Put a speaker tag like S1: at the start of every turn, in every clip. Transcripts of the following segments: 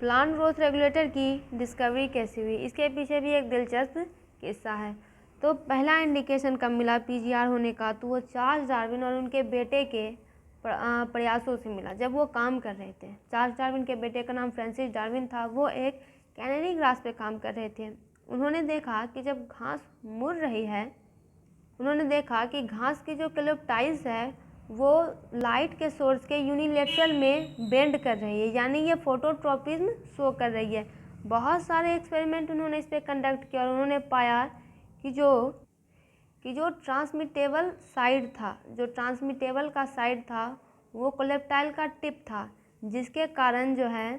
S1: Plant growth regulator की discovery कैसे हुई, इसके पीछे भी एक दिलचस्प किस्सा है। तो पहला इंडिकेशन कब मिला पीजीआर होने का, तो वो चार्ल्स डार्विन और उनके बेटे के प्रयासों से मिला जब वो काम कर रहे थे। चार्ल्स डार्विन के बेटे का नाम फ्रांसिस डार्विन था। वो एक कैनरी ग्रास पे काम कर रहे थे। उन्होंने देखा कि जब घास मुड़ रही है, उन्होंने देखा कि घास की जो क्लिप्टाइल्स है वो लाइट के सोर्स के यूनिलेटरल में बेंड कर रही है, यानी ये फोटोट्रोपिज्म शो कर रही है। बहुत सारे एक्सपेरिमेंट उन्होंने इस पर कंडक्ट किया और उन्होंने पाया कि जो ट्रांसमिटेबल साइड था, जो ट्रांसमिटेबल का साइड था वो कोलेप्टाइल का टिप था, जिसके कारण जो है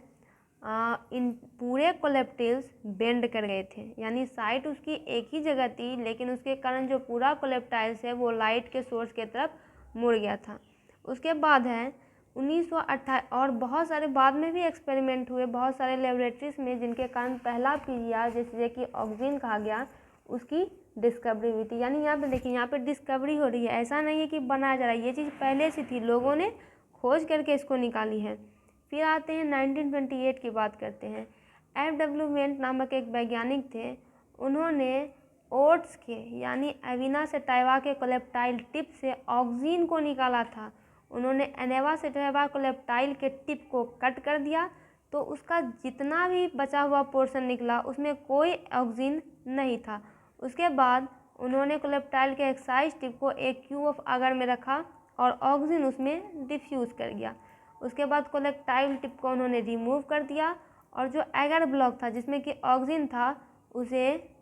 S1: इन पूरे कोलेप्टिल्स बेंड कर गए थे। यानी साइट उसकी एक ही जगह थी, लेकिन उसके कारण जो पूरा कोलेप्टाइल्स है वो लाइट के सोर्स की तरफ मुड़ गया था। उसके बाद है 1928 और बहुत सारे बाद में भी एक्सपेरिमेंट हुए बहुत सारे लेबोरेटरीज में, जिनके कारण पहला पीजीआर जिसे कि ऑक्सीजन कहा गया उसकी डिस्कवरी हुई थी। यानी यहाँ पे देखिए, यहाँ पे डिस्कवरी हो रही है, ऐसा नहीं है कि बनाया जा रहा है, ये चीज़ पहले से थी, लोगों ने खोज करके इसको निकाली है। फिर आते हैं 1928 की बात करते हैं। F.W. वेंट नामक एक वैज्ञानिक थे। उन्होंने ओट्स के यानी एविना सेटाइवा के कोलेप्टाइल टिप से ऑक्सीन को निकाला था। उन्होंने एनेवा सेटाइवा कोलेप्टाइल के टिप को कट कर दिया, तो उसका जितना भी बचा हुआ पोर्शन निकला उसमें कोई ऑक्सीन नहीं था। उसके बाद उन्होंने कोलेप्टाइल के एक्साइज टिप को एक क्यूब ऑफ अगर में रखा और ऑक्सीजन उसमें डिफ्यूज़ कर गया। उसके बाद कोलेप्टाइल टिप को उन्होंने रिमूव कर दिया और जो एगर ब्लॉक था जिसमें कि ऑक्सीजन था उसे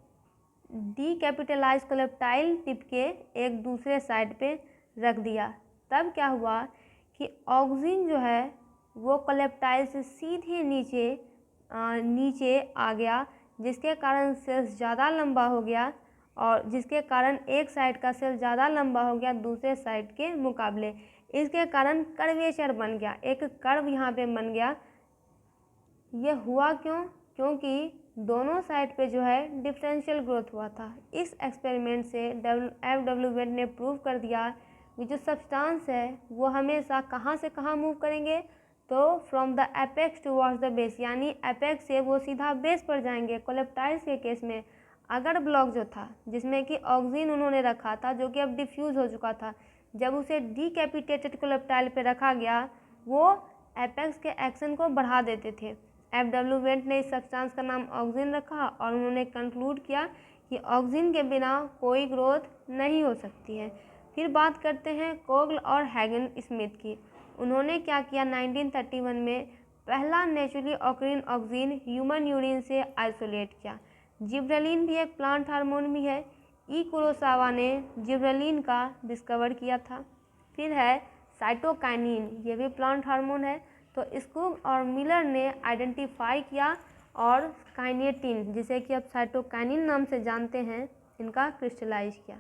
S1: डीकैपिटलाइज कोलेप्टाइल टिप के एक दूसरे साइड पे रख दिया। तब क्या हुआ कि ऑक्सीजन जो है वो कोलेप्टाइल से सीधे नीचे आ गया, जिसके कारण सेल्स ज़्यादा लंबा हो गया और जिसके कारण एक साइड का सेल ज़्यादा लंबा हो गया दूसरे साइड के मुकाबले। इसके कारण कर्वेचर बन गया, एक कर्व यहाँ पे बन गया। ये हुआ क्यों? क्योंकि दोनों साइड पे जो है डिफरेंशियल ग्रोथ हुआ था। इस एक्सपेरिमेंट से F.W. वेंट ने प्रूव कर दिया कि जो सब्सटेंस है वो हमेशा कहाँ से कहाँ मूव करेंगे, तो from the apex towards the base, यानी एपेक्स से वो सीधा बेस पर जाएंगे। कोलेप्टाइल्स के केस में अगर ब्लॉक जो था जिसमें कि ऑक्सीजन उन्होंने रखा था जो कि अब डिफ्यूज़ हो चुका था, जब उसे डीकैपिटेटेड कोलेप्टाइल पे रखा गया वो एपेक्स के एक्शन को बढ़ा देते थे। F.W. वेंट ने इस सब्सटेंस का नाम ऑक्सीजन रखा और उन्होंने कंक्लूड किया कि ऑक्सीजन के बिना कोई ग्रोथ नहीं हो सकती है। फिर बात करते हैं कोगल और हैगन स्मिथ की। उन्होंने क्या किया, 1931 में पहला naturally occurring oxygen human urine से आइसोलेट किया। जिब्रेलिन भी एक प्लांट हार्मोन भी है। ई कुरोसावा ने जिब्रेलिन का डिस्कवर किया था। फिर है साइटोकाइनिन, ये भी प्लांट हार्मोन है, तो स्कूग और मिलर ने आइडेंटिफाई किया और काइनेटिन, जिसे कि अब साइटोकाइनिन नाम से जानते हैं, इनका क्रिस्टलाइज किया।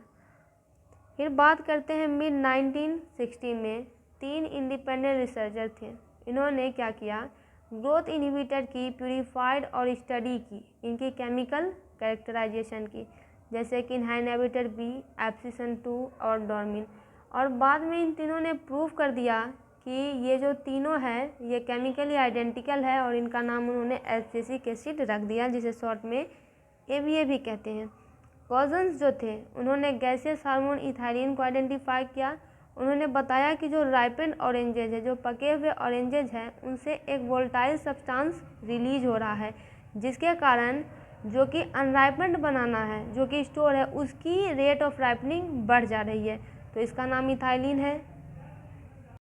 S1: फिर बात करते हैं मिड 1960 में 3 इंडिपेंडेंट रिसर्चर थे। इन्होंने क्या किया, ग्रोथ इनहिबिटर की प्यूरिफाइड और स्टडी की, इनकी केमिकल कैरेक्टराइजेशन की, जैसे कि इनहाइबिटर बी, एप्सिसन 2 और डॉर्मिन। और बाद में इन तीनों ने प्रूव कर दिया कि ये जो तीनों हैं ये केमिकली आइडेंटिकल है और इनका नाम उन्होंने एब्सिसिक एसिड रख दिया, जिसे शॉर्ट में ABA भी कहते हैं। कॉजन्स जो थे उन्होंने गैसियस हार्मोन इथाइलिन को आइडेंटिफाई किया। उन्होंने बताया कि जो राइपेंड ऑरेंजेज है, जो पके हुए ऑरेंजेज हैं, उनसे एक वोल्टाइल सब्सटेंस रिलीज हो रहा है, जिसके कारण जो कि अनराइपेंड बनाना है, जो कि स्टोर है, उसकी रेट ऑफ राइपनिंग बढ़ जा रही है, तो इसका नाम इथाइलिन है।